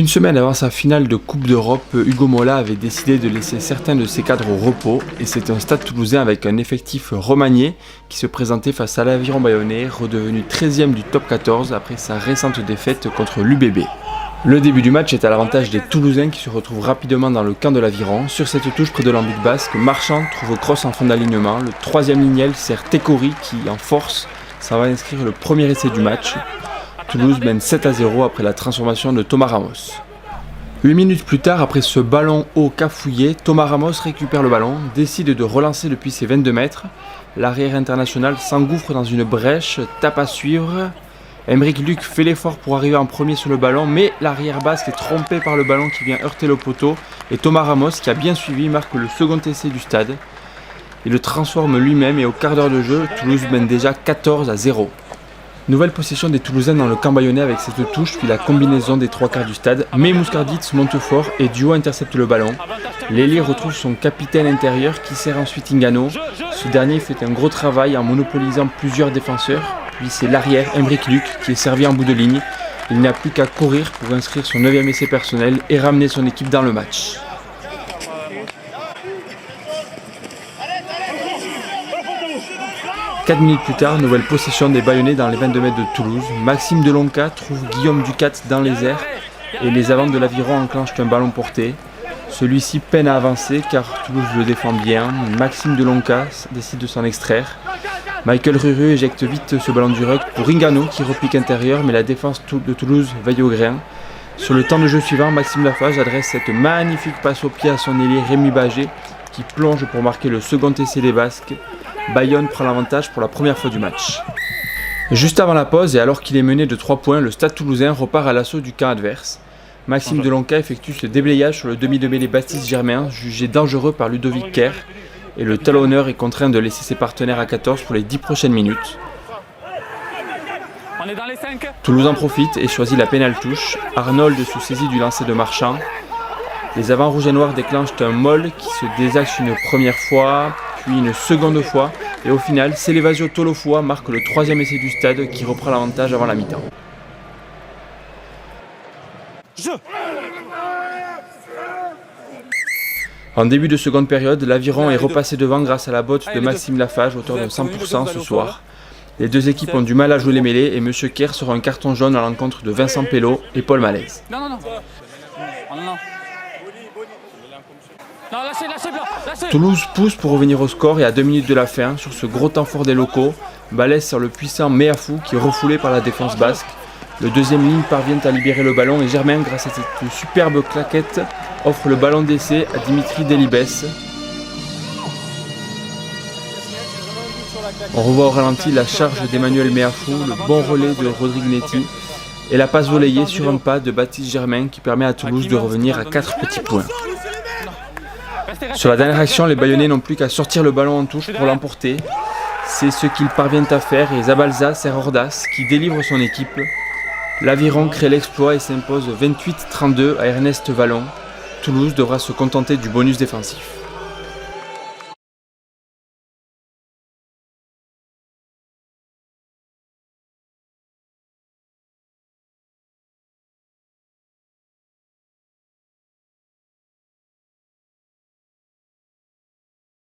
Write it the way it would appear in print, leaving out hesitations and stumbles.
Une semaine avant sa finale de Coupe d'Europe, Hugo Mola avait décidé de laisser certains de ses cadres au repos et c'était un Stade Toulousain avec un effectif remanié qui se présentait face à l'Aviron Bayonnais, redevenu 13e du top 14 après sa récente défaite contre l'UBB. Le début du match est à l'avantage des Toulousains qui se retrouvent rapidement dans le camp de l'Aviron. Sur cette touche près de l'embut basque, Marchand trouve Cross en fond d'alignement. Le troisième lignel sert Tekori qui, en force, s'en va inscrire le premier essai du match. Toulouse mène 7-0 après la transformation de Thomas Ramos. 8 minutes plus tard, après ce ballon haut cafouillé, Thomas Ramos récupère le ballon, décide de relancer depuis ses 22 mètres. L'arrière international s'engouffre dans une brèche, tape à suivre. Aymeric Luc fait l'effort pour arriver en premier sur le ballon, mais l'arrière basque est trompé par le ballon qui vient heurter le poteau. Et Thomas Ramos, qui a bien suivi, marque le second essai du stade. Il le transforme lui-même et au quart d'heure de jeu, Toulouse mène déjà 14-0. Nouvelle possession des Toulousains dans le camp bayonnais avec cette touche puis la combinaison des trois quarts du stade. Mais Mouskarditz monte fort et Duo intercepte le ballon. L'ailier retrouve son capitaine intérieur qui sert ensuite Ingano. Ce dernier fait un gros travail en monopolisant plusieurs défenseurs. Puis c'est l'arrière Aymeric Luc qui est servi en bout de ligne. Il n'a plus qu'à courir pour inscrire son 9e essai personnel et ramener son équipe dans le match. 4 minutes plus tard, nouvelle possession des Bayonnais dans les 22 mètres de Toulouse. Maxime Delonca trouve Guillaume Ducat dans les airs et les avants de l'Aviron enclenchent un ballon porté. Celui-ci peine à avancer car Toulouse le défend bien. Maxime Delonca décide de s'en extraire. Michael Ruru éjecte vite ce ballon du ruck pour Ingano qui repique intérieur mais la défense de Toulouse veille au grain. Sur le temps de jeu suivant, Maxime Lafage adresse cette magnifique passe au pied à son ailier Rémi Bagé qui plonge pour marquer le second essai des Basques. Bayonne prend l'avantage pour la première fois du match. Juste avant la pause et alors qu'il est mené de 3 points, le Stade Toulousain repart à l'assaut du camp adverse. Maxime Delonca effectue ce déblayage sur le demi de mêlée Baptiste Germain, jugé dangereux par Ludovic Kerr, et le talonneur est contraint de laisser ses partenaires à 14 pour les 10 prochaines minutes. Toulouse en profite et choisit la pénale touche. Arnold se saisit du lancer de Marchand. Les avants rouges et noirs déclenchent un molle qui se désaxe une première fois, puis une seconde fois, et au final, Célevasio Tolofoa marque le 3e essai du stade qui reprend l'avantage avant la mi-temps. En début de seconde période, l'Aviron est repassé devant grâce à la botte de Maxime Lafage, auteur de 100% ce soir. Les deux équipes ont du mal à jouer les mêlées et M. Kerr sera un carton jaune à l'encontre de Vincent Pello et Paul Malaise. Toulouse pousse pour revenir au score et à 2 minutes de la fin, sur ce gros temps fort des locaux, Balès sur le puissant Meafou qui est refoulé par la défense basque. Le deuxième ligne parvient à libérer le ballon et Germain, grâce à cette superbe claquette, offre le ballon d'essai à Dimitri Delibes. On revoit au ralenti la charge d'Emmanuel Meafou, le bon relais de Rodrigue Netti et la passe volleyée sur un pas de Baptiste Germain qui permet à Toulouse de revenir à 4 petits points. Sur la dernière action, les Bayonnais n'ont plus qu'à sortir le ballon en touche pour l'emporter. C'est ce qu'ils parviennent à faire et Zabalza sert Ordas qui délivre son équipe. L'Aviron crée l'exploit et s'impose 28-32 à Ernest Vallon. Toulouse devra se contenter du bonus défensif.